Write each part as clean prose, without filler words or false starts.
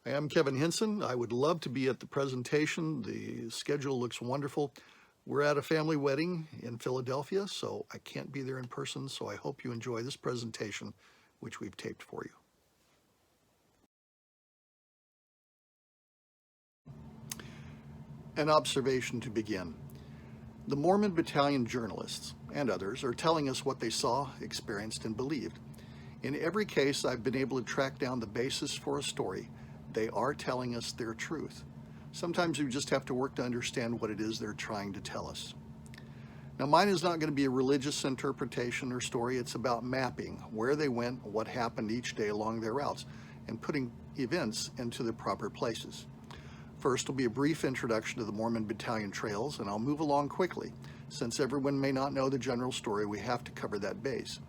I am Kevin Henson. I would love to be at the presentation. The schedule looks wonderful. We're at a family wedding in Philadelphia, so I can't be there in person, so I hope you enjoy this presentation, which we've taped for you. An observation to begin. The Mormon Battalion journalists and others are telling us what they saw, experienced, and believed. In every case, I've been able to track down the basis for a story. They are telling us their truth. Sometimes we just have to work to understand what it is they're trying to tell us. Now, mine is not going to be a religious interpretation or story. It's about mapping where they went, what happened each day along their routes, and putting events into the proper places. First will be a brief introduction to the Mormon Battalion trails, and I'll move along quickly. Since everyone may not know the general story, we have to cover that base.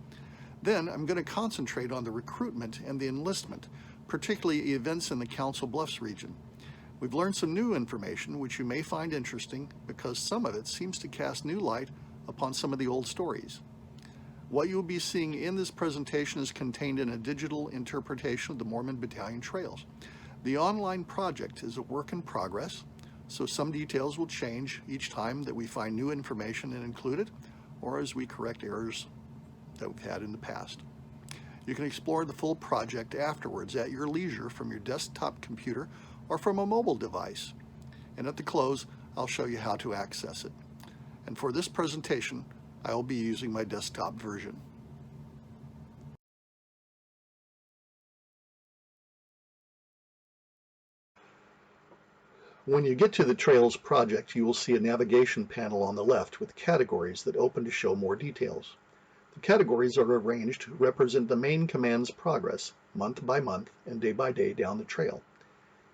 Then I'm going to concentrate on the recruitment and the enlistment, particularly events in the Council Bluffs region. We've learned some new information which you may find interesting because some of it seems to cast new light upon some of the old stories. What you'll be seeing in this presentation is contained in a digital interpretation of the Mormon Battalion trails. The online project is a work in progress, so some details will change each time that we find new information and include it, or as we correct errors that we've had in the past. You can explore the full project afterwards at your leisure from your desktop computer or from a mobile device. And at the close, I'll show you how to access it. And for this presentation, I will be using my desktop version. When you get to the Trails project, you will see a navigation panel on the left with categories that open to show more details. The categories are arranged to represent the main command's progress, month by month and day by day down the trail.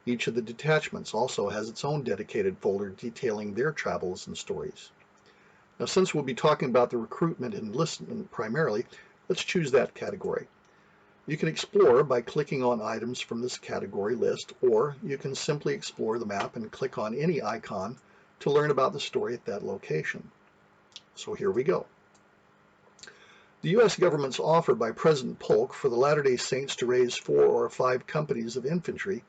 Each of the detachments also has its own dedicated folder detailing their travels and stories. Now, since we'll be talking about the recruitment and enlistment primarily, let's choose that category. You can explore by clicking on items from this category list, or you can simply explore the map and click on any icon to learn about the story at that location. So here we go. The U.S. government's offer by President Polk for the Latter-day Saints to raise 4 or 5 companies of infantry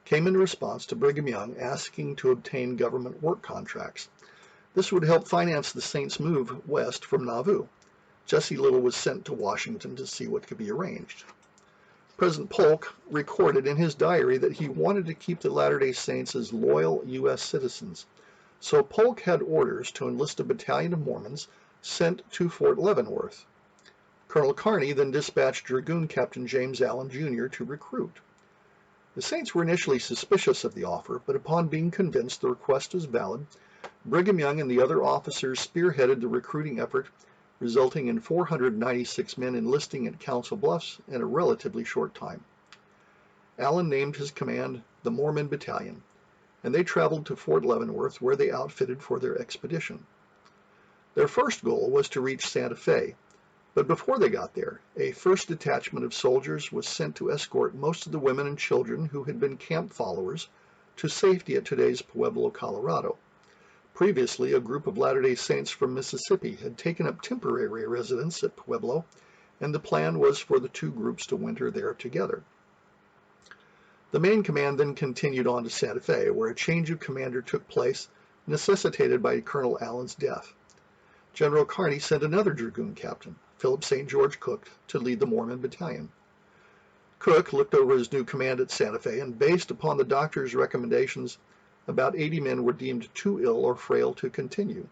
came in response to Brigham Young asking to obtain government work contracts. This would help finance the Saints' move west from Nauvoo. Jesse Little was sent to Washington to see what could be arranged. President Polk recorded in his diary that he wanted to keep the Latter-day Saints as loyal U.S. citizens, so Polk had orders to enlist a battalion of Mormons sent to Fort Leavenworth. Colonel Kearney then dispatched Dragoon Captain James Allen, Jr. to recruit. The Saints were initially suspicious of the offer, but upon being convinced the request was valid, Brigham Young and the other officers spearheaded the recruiting effort, resulting in 496 men enlisting at Council Bluffs in a relatively short time. Allen named his command the Mormon Battalion, and they traveled to Fort Leavenworth, where they outfitted for their expedition. Their first goal was to reach Santa Fe, but before they got there, a first detachment of soldiers was sent to escort most of the women and children who had been camp followers to safety at today's Pueblo, Colorado. Previously, a group of Latter-day Saints from Mississippi had taken up temporary residence at Pueblo, and the plan was for the two groups to winter there together. The main command then continued on to Santa Fe, where a change of commander took place, necessitated by Colonel Allen's death. General Kearney sent another dragoon captain, Philip St. George Cook, to lead the Mormon Battalion. Cook looked over his new command at Santa Fe, and based upon the doctor's recommendations, about 80 men were deemed too ill or frail to continue.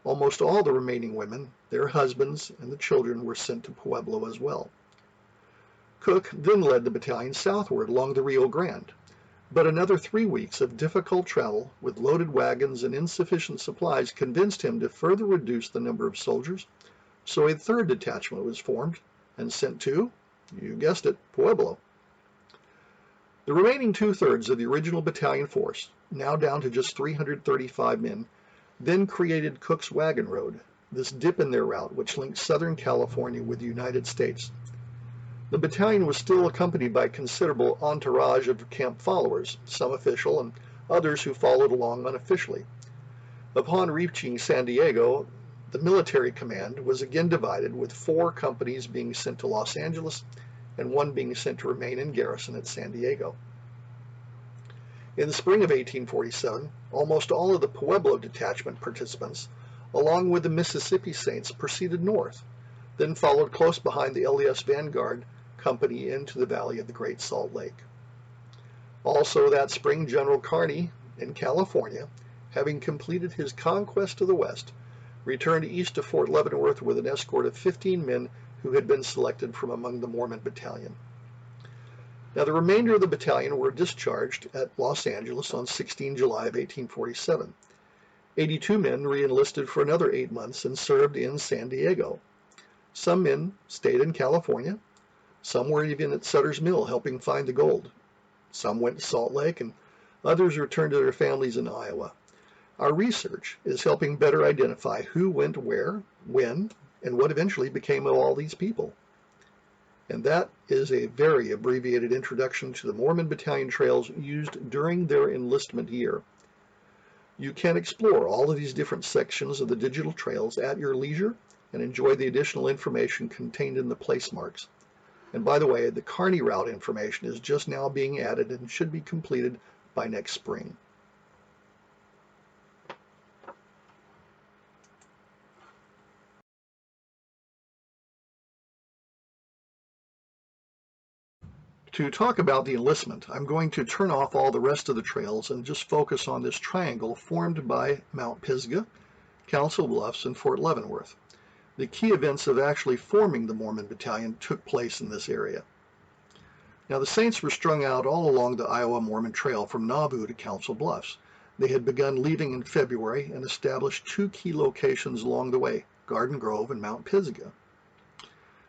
Almost all the remaining women, their husbands, and the children were sent to Pueblo as well. Cook then led the battalion southward along the Rio Grande, but another 3 weeks of difficult travel with loaded wagons and insufficient supplies convinced him to further reduce the number of soldiers, so a third detachment was formed and sent to, you guessed it, Pueblo. The remaining 2/3 of the original battalion force, now down to just 335 men, then created Cook's Wagon Road, this dip in their route which linked Southern California with the United States. The battalion was still accompanied by a considerable entourage of camp followers, some official and others who followed along unofficially. Upon reaching San Diego, the military command was again divided, with 4 companies being sent to Los Angeles and 1 being sent to remain in garrison at San Diego. In the spring of 1847, almost all of the Pueblo detachment participants, along with the Mississippi Saints, proceeded north, then followed close behind the LDS Vanguard Company into the valley of the Great Salt Lake. Also that spring, General Kearny in California, having completed his conquest of the West, returned east to Fort Leavenworth with an escort of 15 men who had been selected from among the Mormon Battalion. Now the remainder of the battalion were discharged at Los Angeles on 16 July of 1847. 82 men re-enlisted for another 8 months and served in San Diego. Some men stayed in California. Some were even at Sutter's Mill helping find the gold. Some went to Salt Lake, and others returned to their families in Iowa. Our research is helping better identify who went where, when, and what eventually became of all these people. And that is a very abbreviated introduction to the Mormon Battalion trails used during their enlistment year. You can explore all of these different sections of the digital trails at your leisure and enjoy the additional information contained in the place marks. And by the way, the Kearny route information is just now being added and should be completed by next spring. To talk about the enlistment, I'm going to turn off all the rest of the trails and just focus on this triangle formed by Mount Pisgah, Council Bluffs, and Fort Leavenworth. The key events of actually forming the Mormon Battalion took place in this area. Now the Saints were strung out all along the Iowa Mormon Trail from Nauvoo to Council Bluffs. They had begun leaving in February and established 2 key locations along the way, Garden Grove and Mount Pisgah.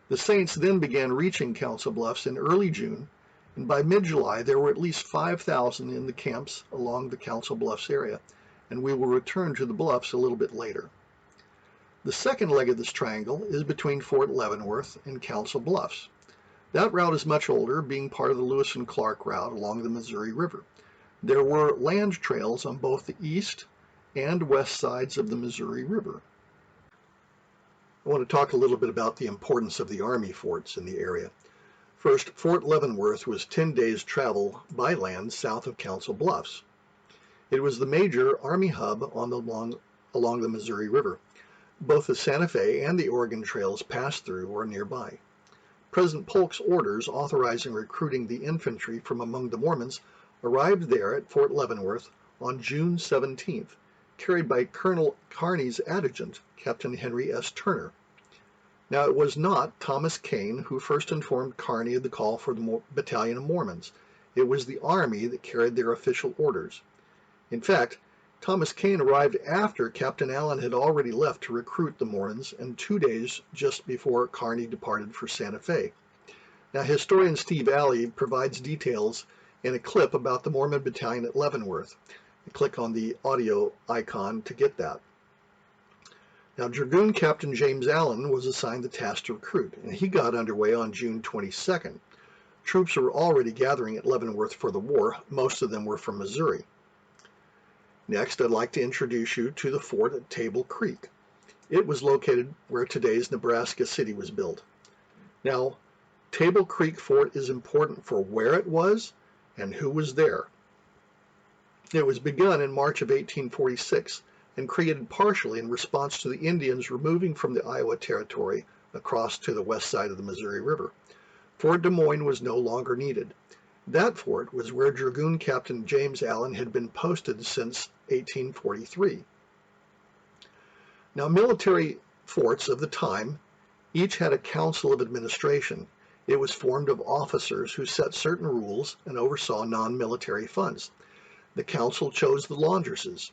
The Saints then began reaching Council Bluffs in early June, and by mid-July there were at least 5,000 in the camps along the Council Bluffs area, and we will return to the Bluffs a little bit later. The second leg of this triangle is between Fort Leavenworth and Council Bluffs. That route is much older, being part of the Lewis and Clark route along the Missouri River. There were land trails on both the east and west sides of the Missouri River. I want to talk a little bit about the importance of the Army forts in the area. First, Fort Leavenworth was 10 days' travel by land south of Council Bluffs. It was the major Army hub along the Missouri River. Both the Santa Fe and the Oregon trails passed through or nearby. President Polk's orders authorizing recruiting the infantry from among the Mormons arrived there at Fort Leavenworth on June 17th, carried by Colonel Kearny's adjutant, Captain Henry S. Turner. Now, it was not Thomas Kane who first informed Kearny of the call for the Battalion of Mormons. It was the Army that carried their official orders. In fact, Thomas Kane arrived after Captain Allen had already left to recruit the Mormons, and 2 days just before Kearny departed for Santa Fe. Now, historian Steve Alley provides details in a clip about the Mormon Battalion at Leavenworth. Click on the audio icon to get that. Now, Dragoon Captain James Allen was assigned the task to recruit, and he got underway on June 22nd. Troops were already gathering at Leavenworth for the war. Most of them were from Missouri. Next, I'd like to introduce you to the fort at Table Creek. It was located where today's Nebraska City was built. Now, Table Creek Fort is important for where it was and who was there. It was begun in March of 1846 and created partially in response to the Indians removing from the Iowa Territory across to the west side of the Missouri River. Fort Des Moines was no longer needed. That fort was where Dragoon Captain James Allen had been posted since 1843. Now, military forts of the time each had a council of administration. It was formed of officers who set certain rules and oversaw non-military funds. The council chose the laundresses.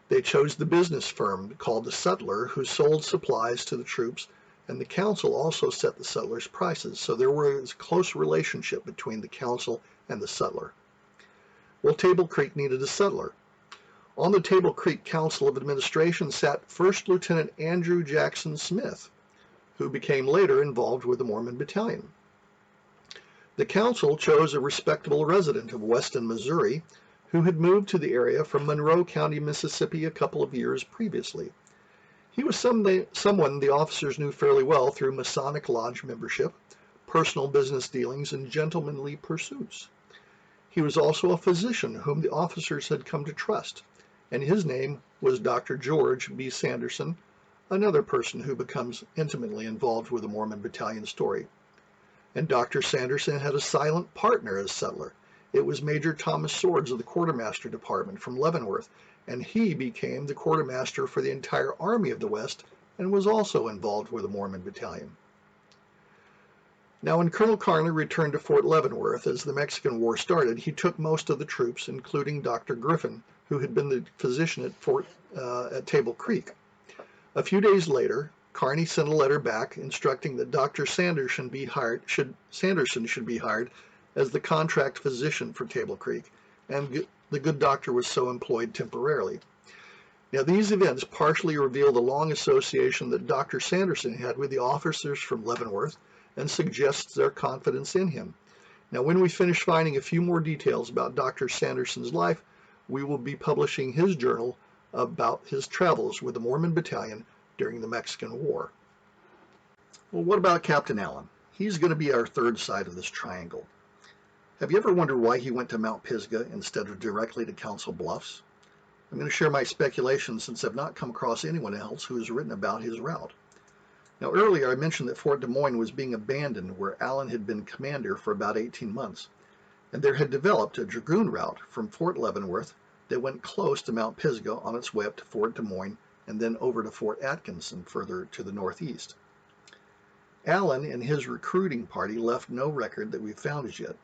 They chose the business firm called the sutler who sold supplies to the troops, and the council also set the sutlers' prices, so there was a close relationship between the council and the sutler. Well, Table Creek needed a sutler. On the Table Creek Council of Administration sat First Lieutenant Andrew Jackson Smith, who became later involved with the Mormon Battalion. The council chose a respectable resident of Weston, Missouri, who had moved to the area from Monroe County, Mississippi a couple of years previously. He was someone the officers knew fairly well through Masonic Lodge membership, personal business dealings, and gentlemanly pursuits. He was also a physician whom the officers had come to trust, and his name was Dr. George B. Sanderson, another person who becomes intimately involved with the Mormon Battalion story. And Dr. Sanderson had a silent partner as settler. It was Major Thomas Swords of the Quartermaster Department from Leavenworth, and he became the quartermaster for the entire Army of the West and was also involved with the Mormon Battalion. Now, when Colonel Carner returned to Fort Leavenworth as the Mexican War started, he took most of the troops, including Dr. Griffin, who had been the physician at Table Creek. A few days later, Kearny sent a letter back instructing that Dr. Sanderson should be hired as the contract physician for Table Creek, and the good doctor was so employed temporarily. Now, these events partially reveal the long association that Dr. Sanderson had with the officers from Leavenworth and suggests their confidence in him. Now, when we finish finding a few more details about Dr. Sanderson's life, we will be publishing his journal about his travels with the Mormon Battalion during the Mexican War. Well, what about Captain Allen? He's going to be our third side of this triangle. Have you ever wondered why he went to Mount Pisgah instead of directly to Council Bluffs? I'm going to share my speculations since I've not come across anyone else who has written about his route. Now, earlier I mentioned that Fort Des Moines was being abandoned where Allen had been commander for about 18 months, and there had developed a dragoon route from Fort Leavenworth that went close to Mount Pisgah on its way up to Fort Des Moines and then over to Fort Atkinson further to the northeast. Allen and his recruiting party left no record that we've found as yet,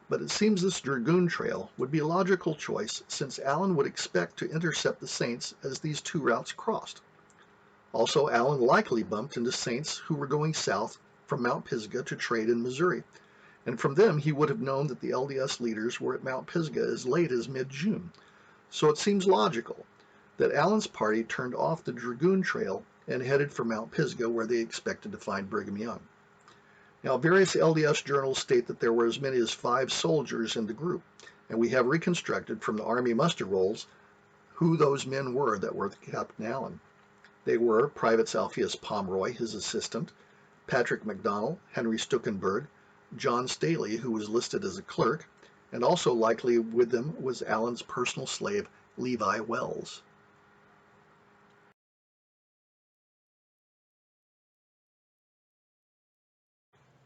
but it seems this dragoon trail would be a logical choice since Allen would expect to intercept the Saints as these two routes crossed. Also, Allen likely bumped into Saints who were going south from Mount Pisgah to trade in Missouri, and from them he would have known that the LDS leaders were at Mount Pisgah as late as mid-June. So it seems logical that Allen's party turned off the dragoon trail and headed for Mount Pisgah where they expected to find Brigham Young. Now, various LDS journals state that there were as many as 5 soldiers in the group, and we have reconstructed from the Army muster rolls who those men were that were with Captain Allen. They were Privates Alpheus Pomeroy, his assistant, Patrick McDonnell, Henry Stuckenberg, John Staley, who was listed as a clerk, and also likely with them was Allen's personal slave, Levi Wells.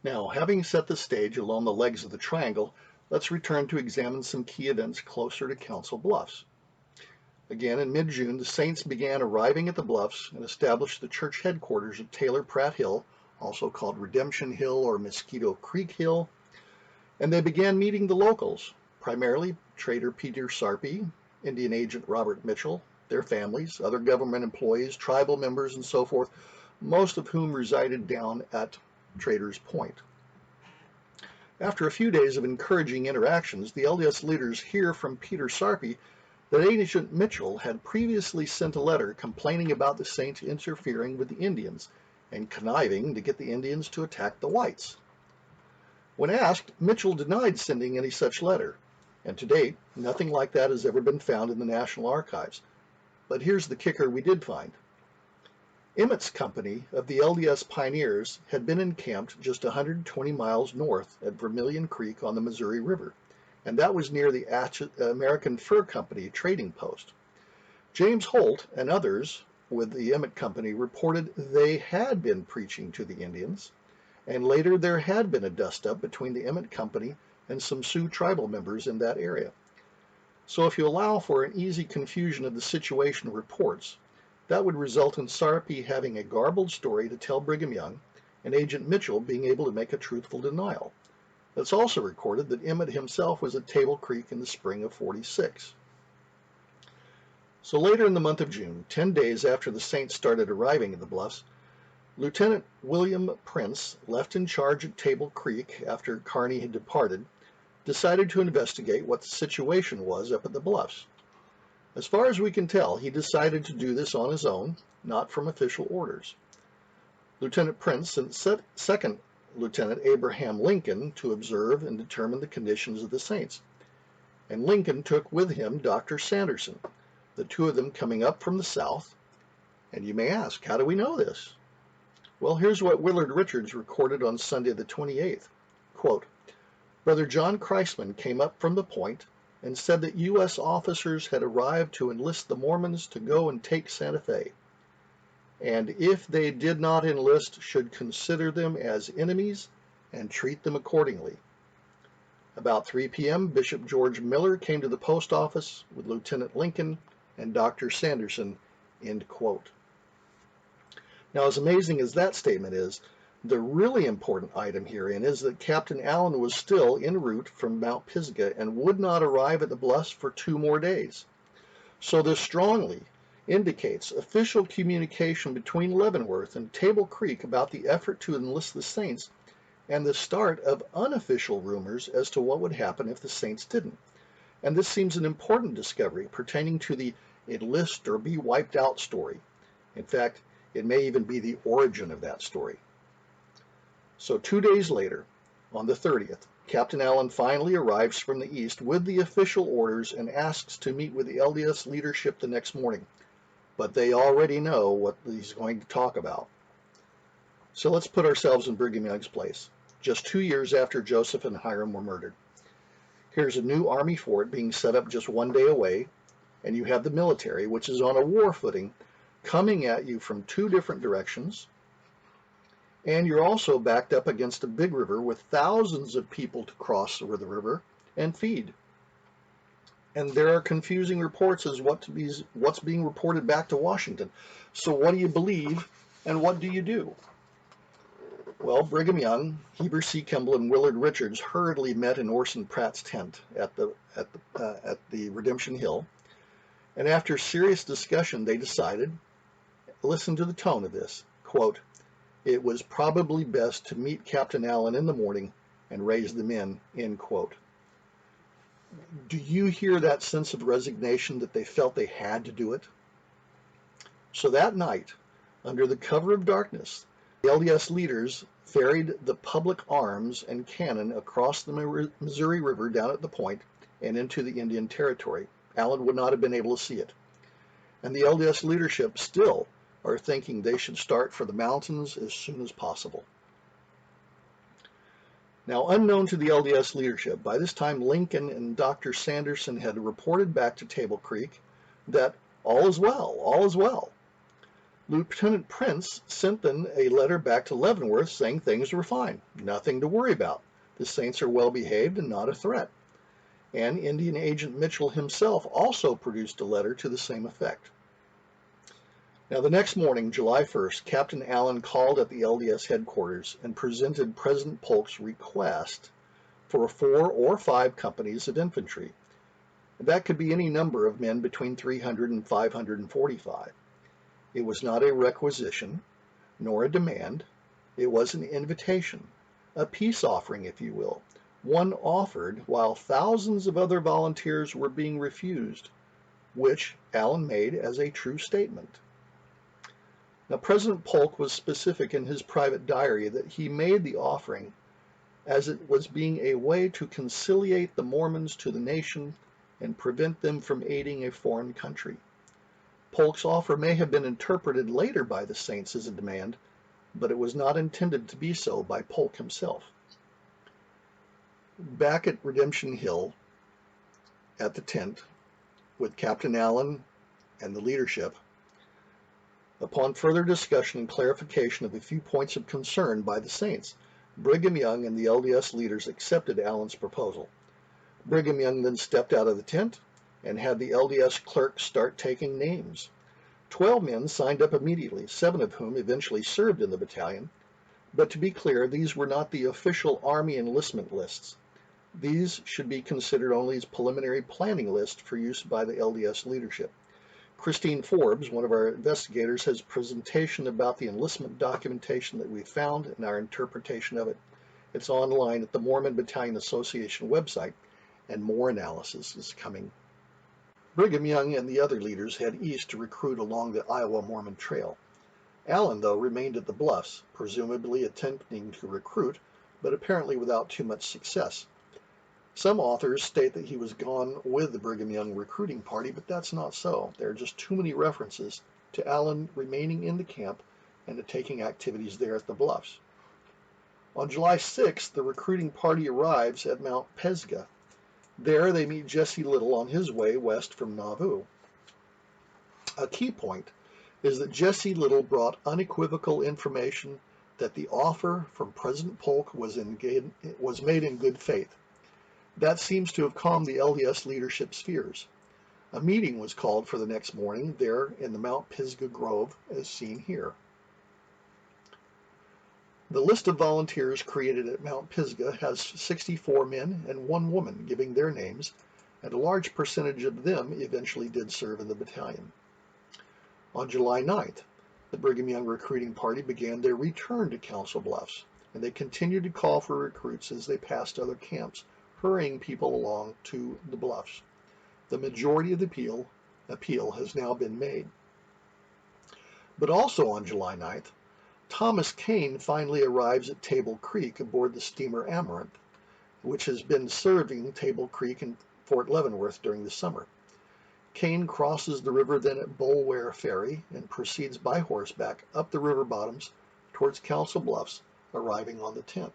Now, having set the stage along the legs of the triangle, let's return to examine some key events closer to Council Bluffs. Again, in mid-June, the Saints began arriving at the Bluffs and established the church headquarters at Taylor Pratt Hill, also called Redemption Hill or Mosquito Creek Hill, and they began meeting the locals, primarily Trader Peter Sarpy, Indian Agent Robert Mitchell, their families, other government employees, tribal members, and so forth, most of whom resided down at Trader's Point. After a few days of encouraging interactions, the LDS leaders hear from Peter Sarpy that Agent Mitchell had previously sent a letter complaining about the Saints interfering with the Indians and conniving to get the Indians to attack the whites. When asked, Mitchell denied sending any such letter, and to date, nothing like that has ever been found in the National Archives. But here's the kicker we did find. Emmett's company of the LDS Pioneers had been encamped just 120 miles north at Vermilion Creek on the Missouri River, and that was near the American Fur Company trading post. James Holt and others with the Emmett Company reported they had been preaching to the Indians, and later there had been a dust-up between the Emmett Company and some Sioux tribal members in that area. So if you allow for an easy confusion of the situation reports, that would result in Sarpy having a garbled story to tell Brigham Young, and Agent Mitchell being able to make a truthful denial. It's also recorded that Emmett himself was at Table Creek in the spring of '46. So later in the month of June, 10 days after the Saints started arriving at the Bluffs, Lieutenant William Prince, left in charge at Table Creek after Kearny had departed, decided to investigate what the situation was up at the Bluffs. As far as we can tell, he decided to do this on his own, not from official orders. Lieutenant Prince sent Second Lieutenant Abraham Lincoln to observe and determine the conditions of the Saints, and Lincoln took with him Dr. Sanderson, the two of them coming up from the south. And you may ask, how do we know this? Well, here's what Willard Richards recorded on Sunday the 28th. Quote, Brother John Kreisman came up from the point and said that U.S. officers had arrived to enlist the Mormons to go and take Santa Fe, and if they did not enlist, should consider them as enemies and treat them accordingly. About 3 p.m., Bishop George Miller came to the post office with Lieutenant Lincoln and Dr. Sanderson, end quote. Now, as amazing as that statement is, the really important item herein is that Captain Allen was still en route from Mount Pisgah and would not arrive at the Bluffs for 2 more days. So this strongly indicates official communication between Leavenworth and Table Creek about the effort to enlist the Saints, and the start of unofficial rumors as to what would happen if the Saints didn't. And this seems an important discovery pertaining to the enlist or be wiped out story. In fact, it may even be the origin of that story. So 2 days later, on the 30th, Captain Allen finally arrives from the east with the official orders and asks to meet with the LDS leadership the next morning. But they already know what he's going to talk about. So let's put ourselves in Brigham Young's place, just 2 years after Joseph and Hiram were murdered. Here's a new army fort being set up just 1 day away, and you have the military, which is on a war footing, coming at you from 2 different directions, and you're also backed up against a big river with thousands of people to cross the river and feed. And there are confusing reports as what's being reported back to Washington. So what do you believe, and what do you do? Well, Brigham Young, Heber C. Kimball, and Willard Richards hurriedly met in Orson Pratt's tent at the Redemption Hill, and after serious discussion, they decided, listen to the tone of this, quote, "It was probably best to meet Captain Allen in the morning and raise the men," end quote. Do you hear that sense of resignation that they felt they had to do it? So that night, under the cover of darkness, the LDS leaders ferried the public arms and cannon across the Missouri River down at the point and into the Indian Territory. Allen would not have been able to see it. And the LDS leadership still are thinking they should start for the mountains as soon as possible. Now, unknown to the LDS leadership, by this time Lincoln and Dr. Sanderson had reported back to Table Creek that all is well, all is well. Lieutenant Prince sent them a letter back to Leavenworth saying things were fine, nothing to worry about. The Saints are well behaved and not a threat. And Indian Agent Mitchell himself also produced a letter to the same effect. Now, the next morning, July 1st, Captain Allen called at the LDS headquarters and presented President Polk's request for 4 or 5 companies of infantry. That could be any number of men between 300 and 545. It was not a requisition, nor a demand. It was an invitation, a peace offering, if you will, one offered while thousands of other volunteers were being refused, which Allen made as a true statement. Now, President Polk was specific in his private diary that he made the offering as it was being a way to conciliate the Mormons to the nation and prevent them from aiding a foreign country. Polk's offer may have been interpreted later by the Saints as a demand, but it was not intended to be so by Polk himself. Back at Redemption Hill, at the tent, with Captain Allen and the leadership, upon further discussion and clarification of a few points of concern by the Saints, Brigham Young and the LDS leaders accepted Allen's proposal. Brigham Young then stepped out of the tent and had the LDS clerk start taking names. 12 men signed up immediately, 7 of whom eventually served in the battalion. But to be clear, these were not the official Army enlistment lists. These should be considered only as preliminary planning lists for use by the LDS leadership. Christine Forbes, one of our investigators, has a presentation about the enlistment documentation that we found and our interpretation of it. It's online at the Mormon Battalion Association website, and more analysis is coming. Brigham Young and the other leaders head east to recruit along the Iowa Mormon Trail. Allen, though, remained at the Bluffs, presumably attempting to recruit, but apparently without too much success. Some authors state that he was gone with the Brigham Young recruiting party, but that's not so. There are just too many references to Allen remaining in the camp and to taking activities there at the Bluffs. On July 6th, the recruiting party arrives at Mount Pisgah. There they meet Jesse Little on his way west from Nauvoo. A key point is that Jesse Little brought unequivocal information that the offer from President Polk was made in good faith. That seems to have calmed the LDS leadership's fears. A meeting was called for the next morning there in the Mount Pisgah Grove, as seen here. The list of volunteers created at Mount Pisgah has 64 men and 1 woman giving their names, and a large percentage of them eventually did serve in the battalion. On July 9th, the Brigham Young recruiting party began their return to Council Bluffs, and they continued to call for recruits as they passed other camps, hurrying people along to the Bluffs. The majority of the appeal has now been made. But also on July 9th, Thomas Kane finally arrives at Table Creek aboard the steamer Amaranth, which has been serving Table Creek and Fort Leavenworth during the summer. Kane crosses the river then at Bulware Ferry and proceeds by horseback up the river bottoms towards Council Bluffs, arriving on the 10th.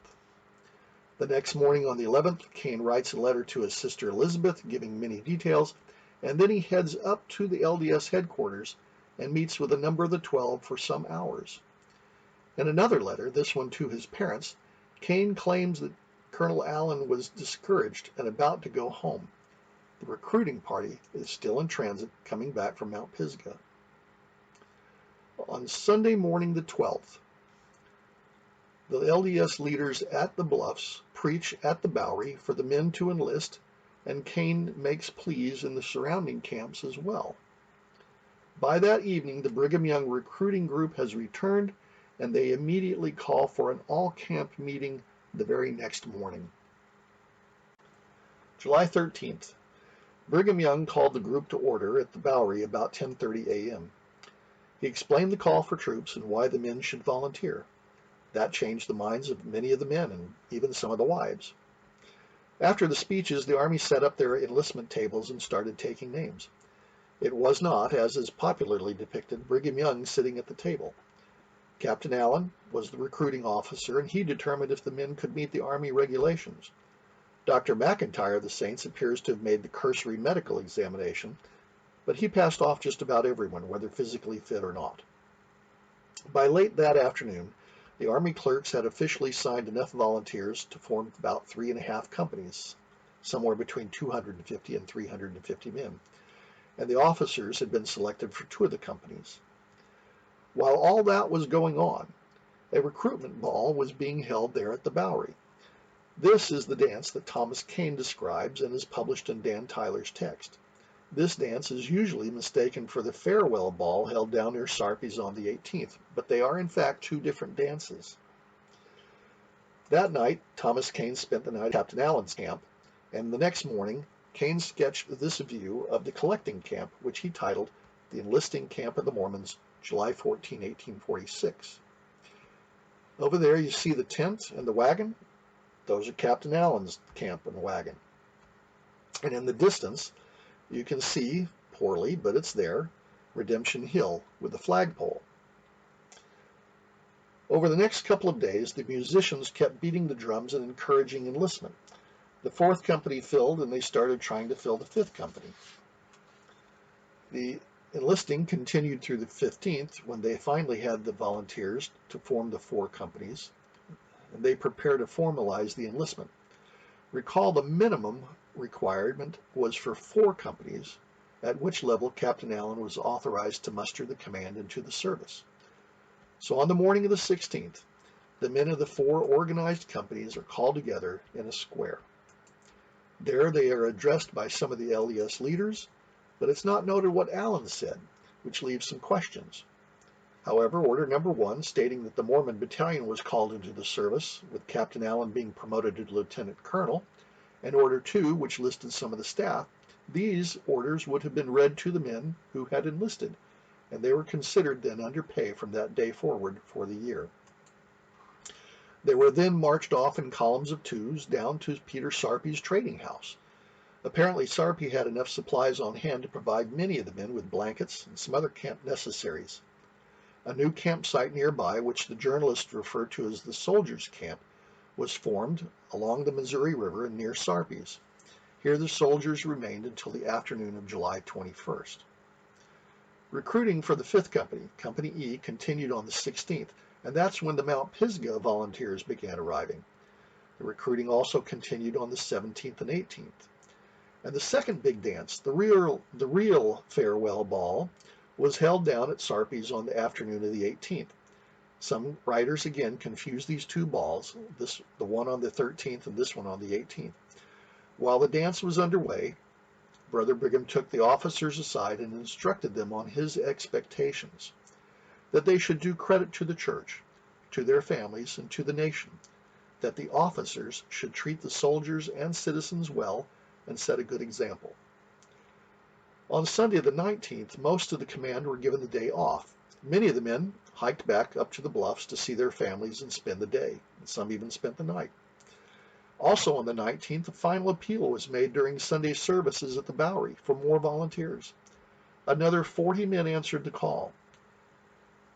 The next morning on the 11th, Kane writes a letter to his sister Elizabeth giving many details, and then he heads up to the LDS headquarters and meets with a number of the 12 for some hours. In another letter, this one to his parents, Kane claims that Colonel Allen was discouraged and about to go home. The recruiting party is still in transit, coming back from Mount Pisgah. On Sunday morning the 12th, the LDS leaders at the Bluffs preach at the Bowery for the men to enlist, and Kane makes pleas in the surrounding camps as well. By that evening, the Brigham Young recruiting group has returned, and they immediately call for an all-camp meeting the very next morning. July 13th. Brigham Young called the group to order at the Bowery about 10:30 a.m. He explained the call for troops and why the men should volunteer. That changed the minds of many of the men and even some of the wives. After the speeches, the Army set up their enlistment tables and started taking names. It was not, as is popularly depicted, Brigham Young sitting at the table. Captain Allen was the recruiting officer, and he determined if the men could meet the Army regulations. Dr. McIntyre of the Saints appears to have made the cursory medical examination, but he passed off just about everyone, whether physically fit or not. By late that afternoon, the Army clerks had officially signed enough volunteers to form about 3.5 companies, somewhere between 250 and 350 men, and the officers had been selected for 2 of the companies. While all that was going on, a recruitment ball was being held there at the Bowery. This is the dance that Thomas Kane describes and is published in Dan Tyler's text. This dance is usually mistaken for the farewell ball held down near Sarpy's on the 18th, but they are in fact 2 different dances. That night, Thomas Kane spent the night at Captain Allen's camp, and the next morning, Kane sketched this view of the collecting camp, which he titled The Enlisting Camp of the Mormons, July 14, 1846. Over there you see the tent and the wagon. Those are Captain Allen's camp and wagon. And in the distance, you can see, poorly, but it's there, Redemption Hill with the flagpole. Over the next couple of days, the musicians kept beating the drums and encouraging enlistment. The 4th company filled, and they started trying to fill the 5th company. The enlisting continued through the 15th, when they finally had the volunteers to form the 4 companies, and they prepared to formalize the enlistment. Recall the minimum requirement was for 4 companies, at which level Captain Allen was authorized to muster the command into the service. So on the morning of the 16th, the men of the 4 organized companies are called together in a square. There they are addressed by some of the LDS leaders, but it's not noted what Allen said, which leaves some questions. However, Order Number 1, stating that the Mormon Battalion was called into the service, with Captain Allen being promoted to Lieutenant Colonel, and Order 2, which listed some of the staff, these orders would have been read to the men who had enlisted, and they were considered then under pay from that day forward for the year. They were then marched off in columns of 2s down to Peter Sarpy's trading house. Apparently Sarpy had enough supplies on hand to provide many of the men with blankets and some other camp necessaries. A new campsite nearby, which the journalists referred to as the soldiers' camp, was formed along the Missouri River near Sarpy's. Here the soldiers remained until the afternoon of July 21st. Recruiting for the 5th Company, Company E, continued on the 16th, and that's when the Mount Pisgah volunteers began arriving. The recruiting also continued on the 17th and 18th. And the second big dance, the real farewell ball, was held down at Sarpy's on the afternoon of the 18th. Some writers again confuse these two balls, the one on the 13th and this one on the 18th. While the dance was underway, Brother Brigham took the officers aside and instructed them on his expectations, that they should do credit to the church, to their families, and to the nation, that the officers should treat the soldiers and citizens well and set a good example. On Sunday the 19th, most of the command were given the day off. Many of the men hiked back up to the bluffs to see their families and spend the day, and some even spent the night. Also on the 19th, a final appeal was made during Sunday services at the Bowery for more volunteers. Another 40 men answered the call.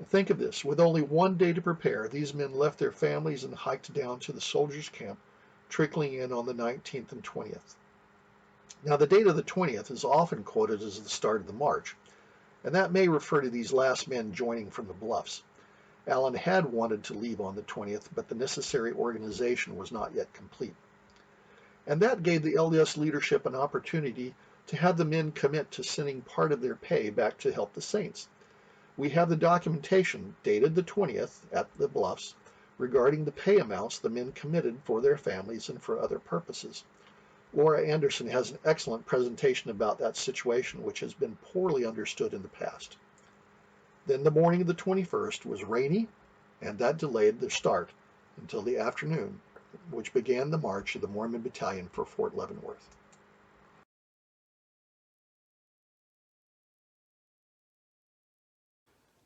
Think of this, with only one day to prepare, these men left their families and hiked down to the soldiers' camp, trickling in on the 19th and 20th. Now the date of the 20th is often quoted as the start of the march, and that may refer to these last men joining from the bluffs. Allen had wanted to leave on the 20th, but the necessary organization was not yet complete. And that gave the LDS leadership an opportunity to have the men commit to sending part of their pay back to help the saints. We have the documentation dated the 20th at the bluffs regarding the pay amounts the men committed for their families and for other purposes. Laura Anderson has an excellent presentation about that situation, which has been poorly understood in the past. Then the morning of the 21st was rainy, and that delayed their start until the afternoon, which began the march of the Mormon Battalion for Fort Leavenworth.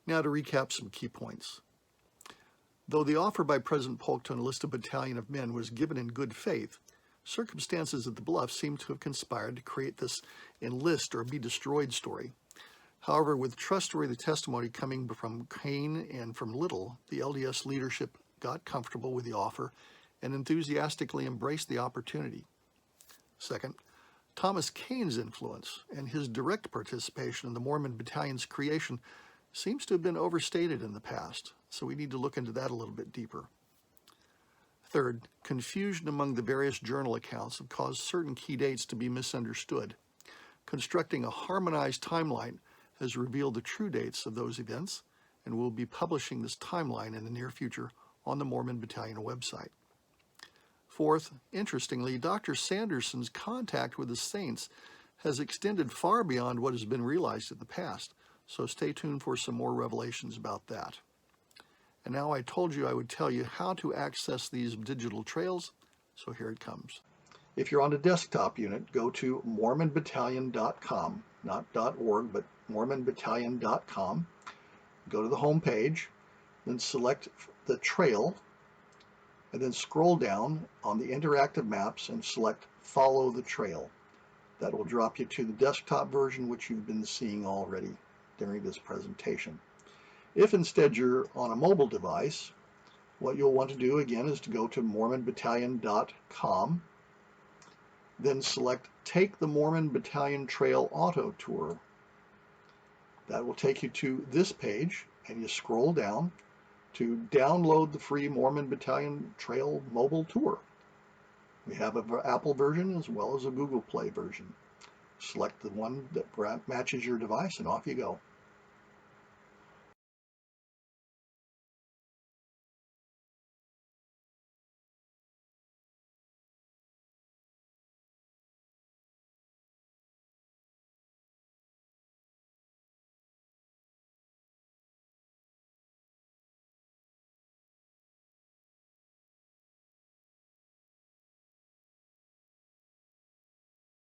Now to recap some key points. Though the offer by President Polk to enlist a battalion of men was given in good faith, circumstances at the Bluffs seem to have conspired to create this enlist or be destroyed story. However, with trustworthy testimony coming from Kane and from Little, the LDS leadership got comfortable with the offer and enthusiastically embraced the opportunity. Second, Thomas Kane's influence and his direct participation in the Mormon Battalion's creation seems to have been overstated in the past, so we need to look into that a little bit deeper. Third, confusion among the various journal accounts have caused certain key dates to be misunderstood. Constructing a harmonized timeline has revealed the true dates of those events, and we'll be publishing this timeline in the near future on the Mormon Battalion website. Fourth, interestingly, Dr. Sanderson's contact with the saints has extended far beyond what has been realized in the past, so stay tuned for some more revelations about that. And now I told you I would tell you how to access these digital trails, so here it comes. If you're on a desktop unit, go to mormonbattalion.com, not .org, but mormonbattalion.com. Go to the home page, then select the trail, and then scroll down on the interactive maps and select Follow the Trail. That will drop you to the desktop version, which you've been seeing already during this presentation. If instead you're on a mobile device, what you'll want to do again is to go to mormonbattalion.com, then select Take the Mormon Battalion Trail Auto Tour. That will take you to this page, and you scroll down to download the free Mormon Battalion Trail mobile tour. We have an Apple version as well as a Google Play version. Select the one that matches your device and off you go.